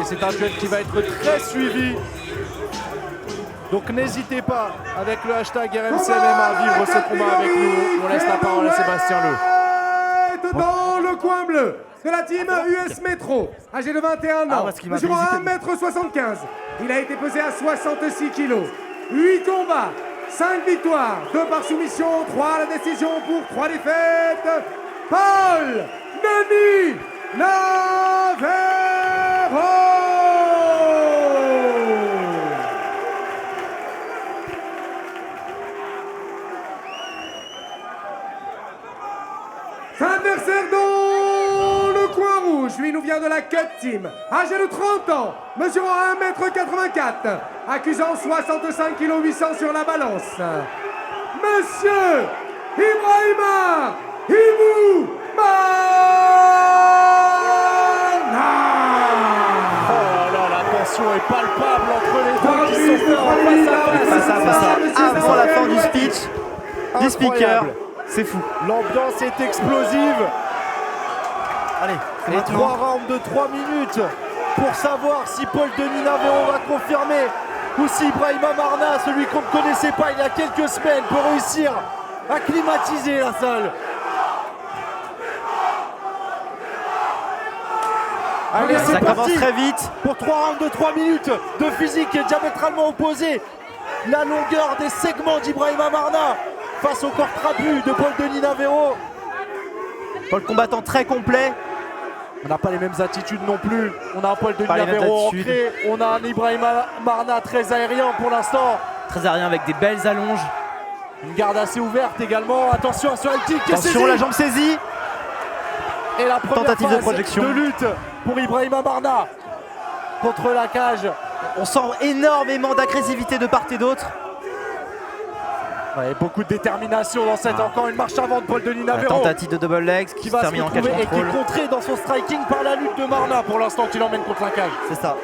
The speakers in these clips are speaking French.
c'est un duel qui va être très suivi. Donc n'hésitez pas, avec le hashtag RMCMMA, à vivre ce combat avec nous. On laisse la parole à Sébastien Leu. Dans le coin bleu de la team US Metro, âgé de 21 ans, mesurant 1m75. Il a été pesé à 66 kg. 8 combats, 5 victoires, 2 par soumission, 3 à la décision pour 3 défaites. Paul Denis Navarro. Adversaire dans le coin rouge, lui nous vient de la Cut Team, âgé de 30 ans, mesurant 1m84, accusant 65 kg 800 sur la balance. Monsieur Ibrahima Ibou Marna. Oh là là, la tension est palpable entre les deux qui sont face à face. Avant la fin du speech du speaker. C'est fou. L'ambiance est explosive. Allez, et 3 rounds de 3 minutes pour savoir si Paul Denis Navarro va confirmer ou si Ibrahima Marna, celui qu'on ne connaissait pas il y a quelques semaines, peut réussir à climatiser la salle. Allez, ça commence très vite. Pour 3 rounds de 3 minutes de physique diamétralement opposée. La longueur des segments d'Ibrahima Marna face au corps trapu de Paul Denis Navarro. Paul combattant très complet. On n'a pas les mêmes attitudes non plus. On a un Paul Denis Navarro ancré. On a un Ibrahima Marna très aérien pour l'instant. Très aérien avec des belles allonges. Une garde assez ouverte également. Attention sur le kick. Attention, la jambe saisie. Et la première tentative phase de projection de lutte pour Ibrahima Marna contre la cage. On sent énormément d'agressivité de part et d'autre. Ouais, beaucoup de détermination dans cette encore une marche avant de Paul Denis Navarro. Tentative de double legs qui se termine en cage contrôle. Et qui est contré dans son striking par la lutte de Marna pour l'instant qui l'emmène contre la cage. C'est ça.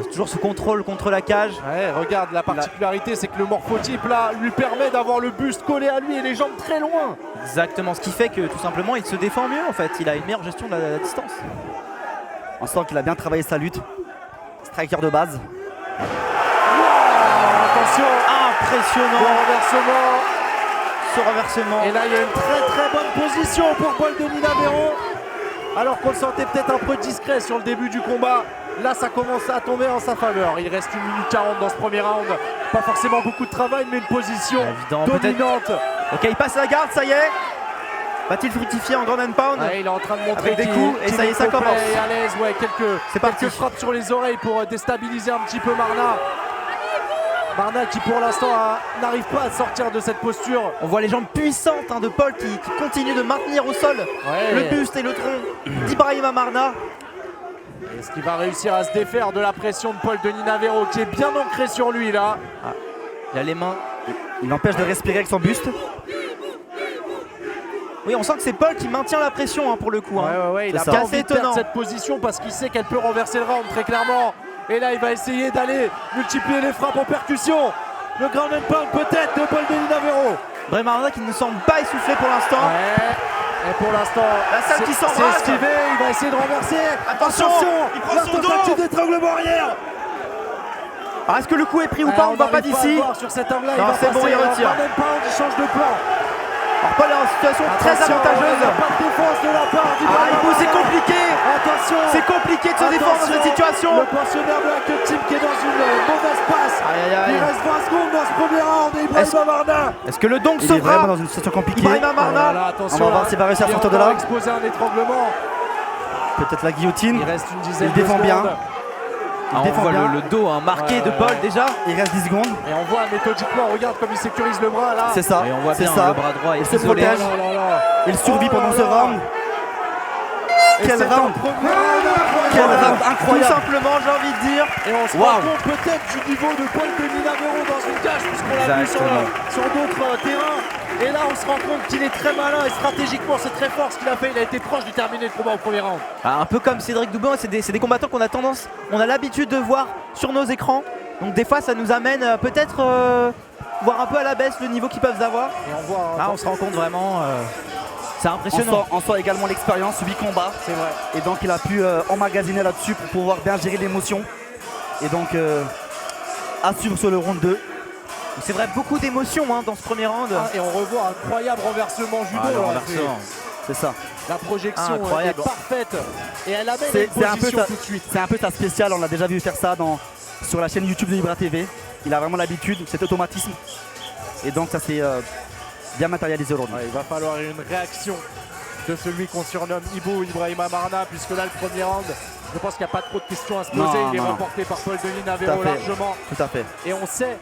Toujours ce contrôle contre la cage. Ouais, regarde, la particularité c'est que le morphotype là lui permet d'avoir le buste collé à lui et les jambes très loin. Exactement, ce qui fait que tout simplement il se défend mieux en fait. Il a une meilleure gestion de la distance. On sent qu'il a bien travaillé sa lutte. Striker de base. Attention, impressionnant ce renversement. Et là il y a une très bonne position pour Paul Denis Navarro. Alors qu'on le sentait peut-être un peu discret sur le début du combat. Là ça commence à tomber en sa faveur. Il reste 1 minute 40 dans ce premier round. Pas forcément beaucoup de travail mais une position dominante. Ok, il passe la garde, ça y est. Va-t-il fructifier en ground and pound? Il est en train de montrer avec des coups et ça y est, ça commence. Et à l'aise, ouais, quelques frappes sur les oreilles pour déstabiliser un petit peu Marna. Marna qui pour l'instant n'arrive pas à sortir de cette posture. On voit les jambes puissantes de Paul qui continue de maintenir au sol le buste et le tronc d'Ibrahima Marna. Est-ce qu'il va réussir à se défaire de la pression de Paul Denis Navarro qui est bien ancré sur lui là? Il a les mains. Il empêche de respirer avec son buste. Oui, on sent que c'est Paul qui maintient la pression pour le coup. Il a pas envie de perdre cette position parce qu'il sait qu'elle peut renverser le round très clairement. Et là, il va essayer d'aller multiplier les frappes en percussion. Le ground and pound peut-être de Paul Denis Navarro. Ibrahima Marna qui ne semble pas essoufflé pour l'instant. Et pour l'instant, la salle qui s'embrasse. C'est esquivé, il va essayer de renverser. Attention, il prend son dos. Tentative d'étranglement arrière. Est-ce que le coup est pris ou pas? On ne voit pas d'ici. Non, c'est bon, il retire. Ground and pound, il change de plan. Alors Paul est en situation très avantageuse. Pas de défense de la part d'Ibrahima. C'est compliqué. Attention. C'est compliqué de se défendre dans cette situation. Le pensionnaire de la Cut Team qui est dans une mauvaise passe. Il reste 20 secondes dans ce premier round et Ibrahima Marna. Est-ce que le donk se fera? Il est vraiment dans une situation compliquée. Ibrahima Marna. Attention, on va voir s'il va réussir à sortir de là. Exposer un étranglement. Peut-être la guillotine. Il reste une dizaine il défend de bien. secondes. On voit le dos marqué de Paul déjà. Il reste 10 secondes. Et on voit méthodiquement, regarde comme il sécurise le bras là. C'est ça. Et on voit bien le bras droit il est se isolé. protège. Il survit pendant ce round. Quel round! Quel round incroyable! Tout simplement, j'ai envie de dire. Et on se rend compte peut-être du niveau de Paul Denis Navarro dans une cage, puisqu'on l'a vu sur d'autres terrains. Et là, on se rend compte qu'il est très malin et stratégiquement, c'est très fort ce qu'il a fait. Il a été proche de terminer le combat au premier round. Un peu comme Cédric Douban, c'est des combattants qu'on a tendance, on a l'habitude de voir sur nos écrans. Donc des fois, ça nous amène peut-être voir un peu à la baisse le niveau qu'ils peuvent avoir. Et on voit, on se rend compte vraiment. C'est impressionnant. On sent également l'expérience, 8 combats. C'est vrai. Et donc il a pu emmagasiner là-dessus pour pouvoir bien gérer l'émotion. Et donc assure sur le round 2. C'est vrai, beaucoup d'émotions hein, dans ce premier round. Et on revoit un incroyable renversement judo. le là, renversement. C'est ça. La projection Incroyable. est parfaite. Et elle amène C'est une un peu position tout de suite. c'est un peu sa spéciale, on l'a déjà vu faire ça sur la chaîne YouTube de Ibra TV. Il a vraiment l'habitude, cet automatisme. Et donc ça s'est bien matérialisé aujourd'hui. Ouais, il va falloir une réaction de celui qu'on surnomme Ibo Ibrahima Marna, puisque là le premier round, je pense qu'il n'y a pas trop de questions à se poser. Il est remporté par Paul Denis Navarro largement. Tout à fait. Et on sait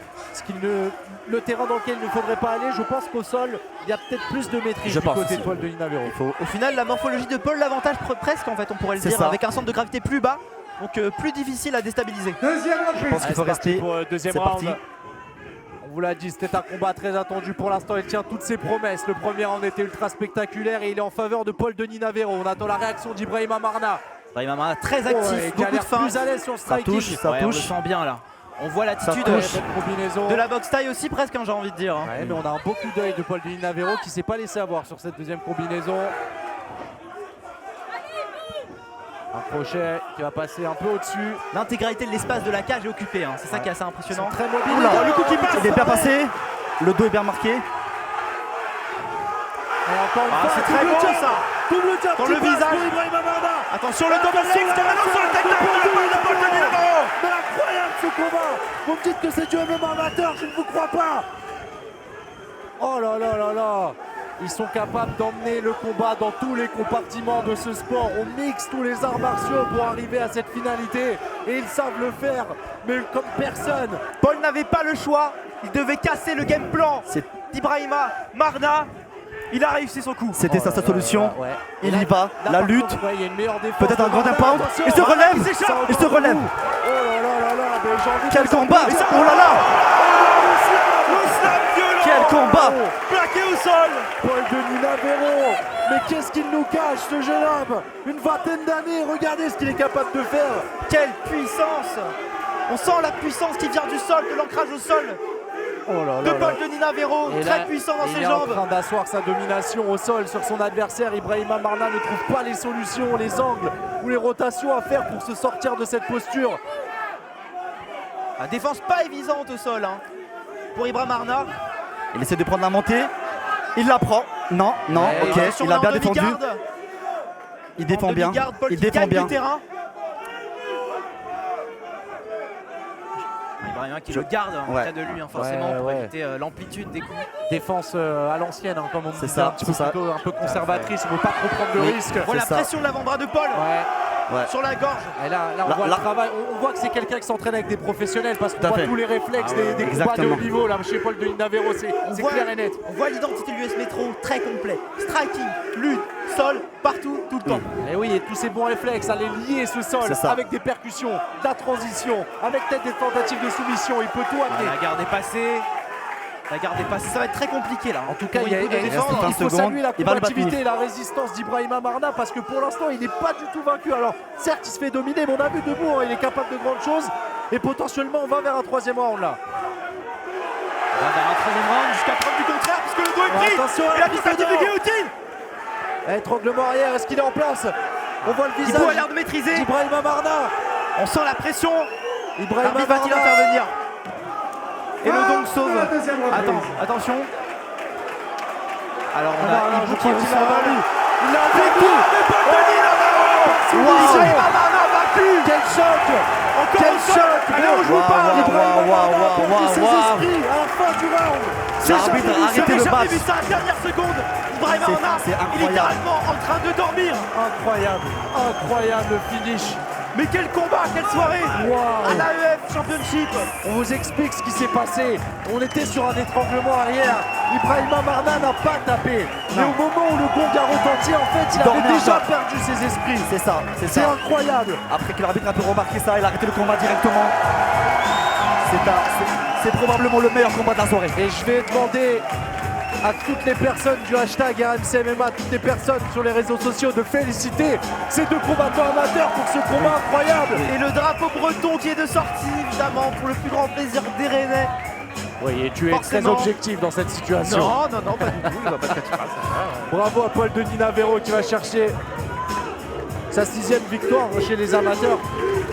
le terrain dans lequel il ne faudrait pas aller. Je pense qu'au sol, il y a peut-être plus de maîtrise du côté de Paul Denis Navarro. Au final, la morphologie de Paul l'avantage presque en fait, on pourrait le dire, avec un centre de gravité plus bas, donc plus difficile à déstabiliser. Deuxième reprise. Je pense qu'il faut rester. Pour deuxième C'est round. parti. On vous l'a dit, c'était un combat très attendu pour l'instant. Il tient toutes ses promesses. Le premier round était ultra spectaculaire et il est en faveur de Paul Denis Navarro. On attend la réaction d'Ibrahima Marna. Ibrahima Marna très actif, qui a beaucoup de l'air fin. plus à l'aise sur le Ça striking. touche, ça On le touche. sent bien là. On voit l'attitude Ouais, bonne combinaison. de la boxe taille aussi presque, hein, j'ai envie de dire. hein. Ouais, mais on a un beau coup d'œil de Paul Denis Navarro qui s'est pas laissé avoir sur cette deuxième combinaison. Un crochet qui va passer un peu au-dessus. L'intégralité de l'espace de la cage est occupée, hein. C'est ça qui est assez impressionnant. Très mobile. Oula, Le coup qui passe. Il est bien passé. Le dos est bien marqué. Et encore une fois, c'est très double bon, jab. ça. Double jab Dans qui le passe visage. pour Ibrahima Marna. Attention le double six, maintenant sur le takedown de Paul Denis Navarro. Mais incroyable ce combat. Vous me dites que c'est du MMA amateur, je ne vous crois pas. Oh là là là là. Ils sont capables d'emmener le combat dans tous les compartiments de ce sport. On mixe tous les arts martiaux pour arriver à cette finalité. Et ils savent le faire, mais comme personne. Paul n'avait pas le choix, il devait casser le game plan d'Ibrahima Marna. Il a réussi son coup. C'était sa solution. Ouais. Il Et y va, là, la par lutte. contre, ouais, il y a une meilleure défense. Peut-être un de grand Marna, impact. attention. Il se relève. Il s'échappe. Il se relève. Oh là là là là, mais j'ai envie Quel de combat. s'applaudir. Oh là là. Le slam violent. Quel combat. Plaqué au sol. Paul Denis Navarro, mais qu'est-ce qu'il nous cache ce jeune homme? Une vingtaine d'années, regardez ce qu'il est capable de faire. Quelle puissance. On sent la puissance qui vient du sol, de l'ancrage au sol Oh là de Paul Denis Navarro, Et très là, puissant dans il ses est en jambes. train d'asseoir sa domination au sol sur son adversaire. Ibrahima Marna ne trouve pas les solutions, les angles ou les rotations à faire pour se sortir de cette posture. La défense pas évidente au sol hein, pour Ibrahima Marna. Il essaie de prendre la montée. Il la prend. Non, non, Ouais, ok. Attention, Il a là, bien en défendu. demi-garde. Il défend En bien. demi-garde, Paul Il qui défend gagne bien. du terrain. Ibrahima qui le garde en Ouais. cas de lui, hein, forcément, Ouais, pour ouais. éviter l'amplitude des coups. Défense à l'ancienne, hein, comme on C'est dit, ça, un petit peu, c'est ça. plutôt, un peu conservatrice. On ne veut pas trop prendre de Oui. risques. Voilà la ça. pression de l'avant-bras de Paul Ouais. sur la gorge. Et là, on Là, voit là. le travail. On voit que c'est quelqu'un qui s'entraîne avec des professionnels parce qu'on Tout à voit fait. tous les réflexes des combats de Exactement. haut niveau là chez Paul Denis Navarro. C'est clair et net. On voit l'identité de l'US Métro très complet. Striking, lutte, sol, partout, tout le temps. Et oui, et tous ces bons réflexes, aller lier ce sol C'est ça. avec des percussions, de la transition, avec peut-être des tentatives de soumission. Il peut tout amener. La garde est passée. La garde est passée. Ça va être très compliqué là. En tout cas, il Pour Ibo de il défendre. reste faut 20 saluer la secondes. Il va le combativité et la résistance d'Ibrahima Marna parce que pour l'instant, il n'est pas du tout vaincu. Alors, certes, il se fait dominer, mais on a vu debout, hein, il est capable de grandes choses. Et potentiellement, on va vers un troisième round là. On va vers un troisième round jusqu'à preuve du contraire puisque le dos est pris. Attention à Et la la tentative de piste guillotine. Étranglement arrière, est-ce qu'il est en place? On voit le Ibo visage a l'air de maîtriser. d'Ibrahima Marna. On sent la pression. Ibrahima L'arbitre va-t-il Marna. intervenir? Et le dong sauve. La deuxième reprise. Attends, attention. Alors on Ah non, a non, Ibo je qui est crois au qu'il a sol. vaincu. Il a vaincu. Ibrahima Marna vaincu. Quel choc! Encore Quel au sol. choc! Allez, on joue Waouh, pas. waouh, Ibrahima waouh, Marna a waouh, perdu ses waouh. esprits à la fin du round. L'arbitre a arrêté le J'ai match. vu ça à la dernière seconde. Ibrahima C'est- Marna, c'est il est incroyable. littéralement en train de dormir. Incroyable, incroyable finish. Mais quel combat, quelle soirée Waouh. à l'AEF Championship. On vous explique ce qui s'est passé. On était sur un étranglement arrière. Ibrahima Marna n'a pas tapé. Mais au moment où le gong a retenti, en fait, il dormait avait déjà encore. perdu ses esprits. C'est ça, c'est C'est ça. incroyable. Après que l'arbitre a pu remarquer ça, il a arrêté le combat directement. C'est probablement le meilleur combat de la soirée. Et je vais demander à toutes les personnes du hashtag RMC MMA, toutes les personnes sur les réseaux sociaux de féliciter ces deux combattants amateurs pour ce combat incroyable. Et le drapeau breton qui est de sortie, évidemment, pour le plus grand plaisir des Rennais. Oui, et tu es très Forcément. objectif dans cette situation. Non, pas du tout. Il va pas de Katipa, ça va. Bravo à Paul Denis Navarro qui va chercher sa 6e victoire chez les amateurs.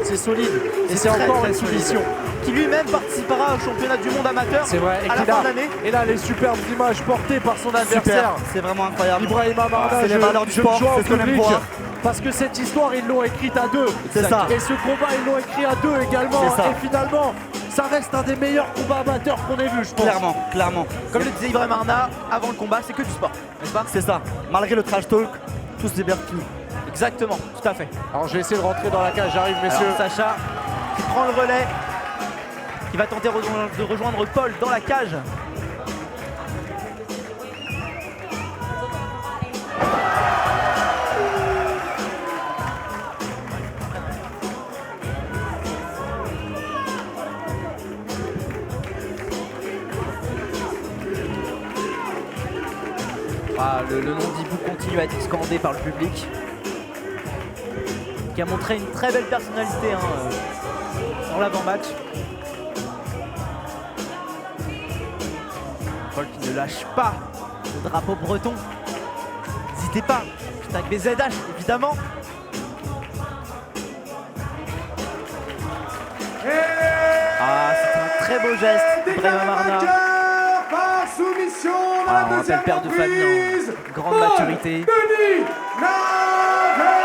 C'est solide et c'est très, encore très une solide. soumission. Qui lui-même participera au championnat du monde amateur C'est vrai. à la fin de l'année. Et là, les superbes images portées par son adversaire. Super, c'est vraiment incroyable. Ibrahima Marna, C'est les valeurs du sport, c'est ce qu'on aime voir. Parce que cette histoire, ils l'ont écrite à deux. C'est ça. Et ce combat, ils l'ont écrit à deux également. C'est ça. Et finalement, ça reste un des meilleurs combats amateurs qu'on ait vu, je pense. Clairement. Comme le disait Ibrahima Marna, avant le combat, c'est que du sport, n'est-ce pas? C'est ça. Malgré le trash talk, tout s'est bien fini. Exactement, tout à fait. Alors, je vais essayer de rentrer dans la cage. J'arrive, messieurs. Alors, Sacha qui prend le relais, qui va tenter de rejoindre Paul dans la cage. Le nom d'Ibou continue à être scandé par le public, qui a montré une très belle personnalité dans l'avant-match. Paul qui ne lâche pas le drapeau breton. N'hésitez pas, hashtag BZH évidemment. C'est un très beau geste, Ibrahima Marna. Par soumission dans On la rappelle deuxième père de famille reprise. en grande Paul maturité. Denis Navarro.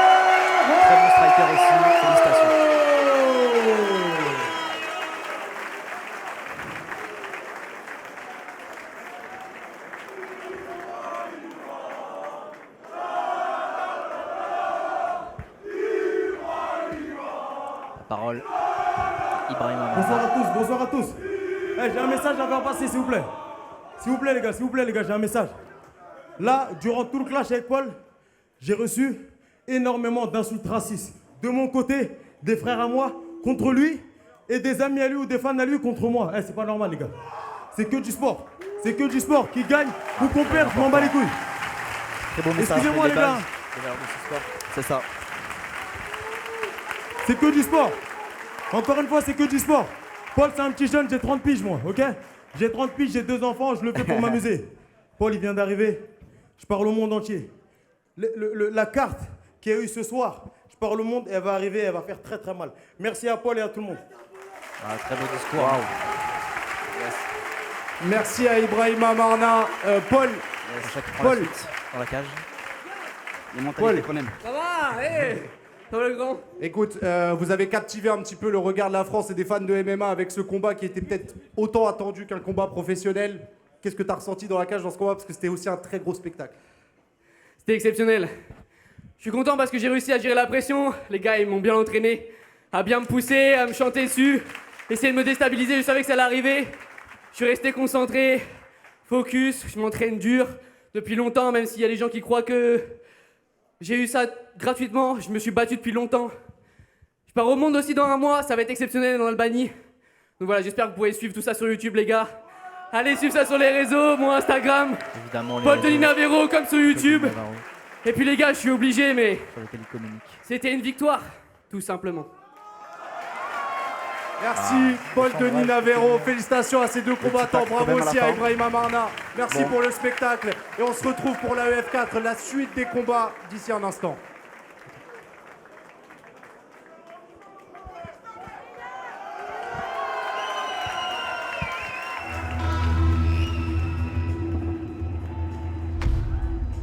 Très bon striker aussi, félicitations. La parole, Ibrahima Marna. Bonsoir à tous. J'ai un message à faire passer, s'il vous plaît. S'il vous plaît, les gars, j'ai un message. Là, durant tout le clash avec Paul, j'ai reçu énormément d'insultes racistes. De mon côté, des frères à moi contre lui et des amis à lui ou des fans à lui contre moi. C'est pas normal, les gars. C'est que du sport. C'est que du sport. Qui gagne ou qu'on perd, je m'en bats les couilles. Très beau message. Excusez-moi, les gars. C'est ça. C'est que du sport. Encore une fois, c'est que du sport. Paul, c'est un petit jeune, j'ai 30 piges, moi, ok? J'ai 30 piges, j'ai 2 enfants, je le fais pour m'amuser. Paul, il vient d'arriver. Je parle au monde entier. La carte qu'il y a eu ce soir, je parle au monde, elle va arriver, elle va faire très très mal. Merci à Paul et à tout le monde. Très beau discours. Merci à Ibrahima Marna. Paul. Paul dans la cage. Les mentalités qu'on aime. Ça va, ça va le grand. Écoute, vous avez captivé un petit peu le regard de la France et des fans de MMA avec ce combat qui était peut-être autant attendu qu'un combat professionnel. Qu'est-ce que tu as ressenti dans la cage dans ce combat? Parce que c'était aussi un très gros spectacle. C'était exceptionnel. Je suis content parce que j'ai réussi à gérer la pression. Les gars, ils m'ont bien entraîné, à bien me pousser, à me chanter dessus, essayer de me déstabiliser. Je savais que ça allait arriver. Je suis resté concentré, focus. Je m'entraîne dur depuis longtemps, même s'il y a des gens qui croient que j'ai eu ça gratuitement. Je me suis battu depuis longtemps. Je pars au monde aussi dans un mois. Ça va être exceptionnel en Albanie. Donc voilà, j'espère que vous pouvez suivre tout ça sur YouTube, les gars. Allez suivre ça sur les réseaux, mon Instagram. Évidemment, Paul Denis Navarro comme sur YouTube. Navarro, Et puis les gars, je suis obligé, mais sur lequel il communique. c'était une victoire, tout simplement. Merci Paul Denis Navarro. Félicitations à ces deux combattants. Bravo aussi à Ibrahima Marna. Merci pour le spectacle. Et on se retrouve pour la EF4, la suite des combats d'ici un instant.